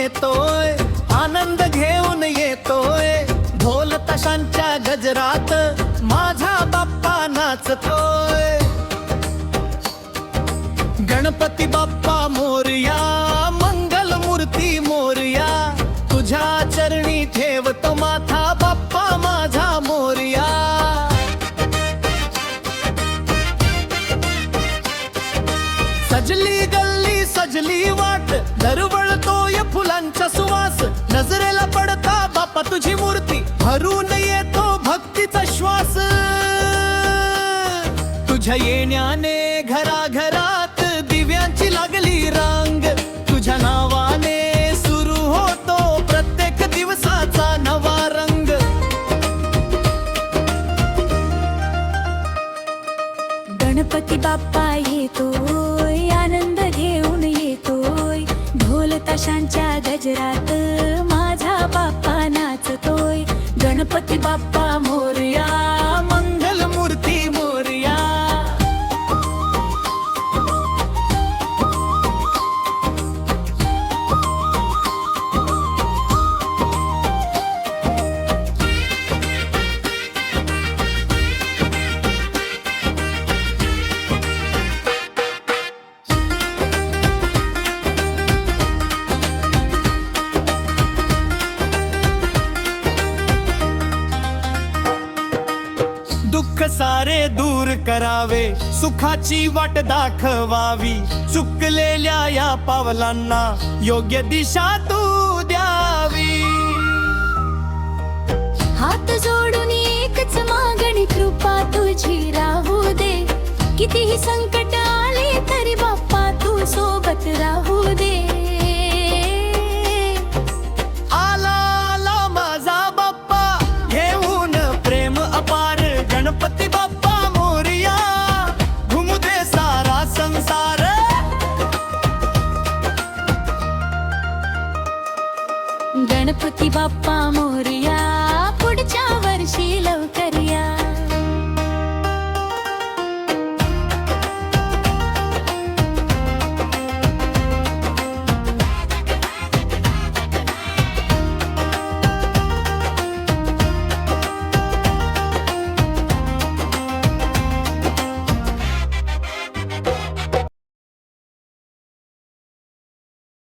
येतोय, आनंद घेऊन येतोय, ढोल ताशांच्या गजरात माझा बाप्पा नाचतोय. गणपती बाप्पा मोरया, मंगल मूर्ती मोरया, तुझ्या चरणी ठेवतो माथा बाप्पा माझा मोरया. सजली गल्ली सजली वाट, दरवळतोय फुलांचा सुवास, नजरेला पडता बाप्पा तुझी मूर्ती, भरून येतो भक्तीचा श्वास. तुझ्या येण्याने घराघरात दिव्यांची लागली रांग, तुझ्या नावाने सुरू होतो प्रत्येक दिवसाचा नवा रंग. गणपती बाप्पा येतोय, आनंद घेऊन येतोय, ढोल ताशांच्या गजरात माझा बाप्पा नाचतोय. गणपती बाप्पा मोरया, मंगल मूर्ती मोरया. दुःख सारे दूर करावे, सुखाची वाट दाखवावी, चुकलेल्या या पावलांना योग्य दिशा तू द्यावी. हात जोडून एकच मागणी, कृपा तुझी राहू दे. कितीही संकट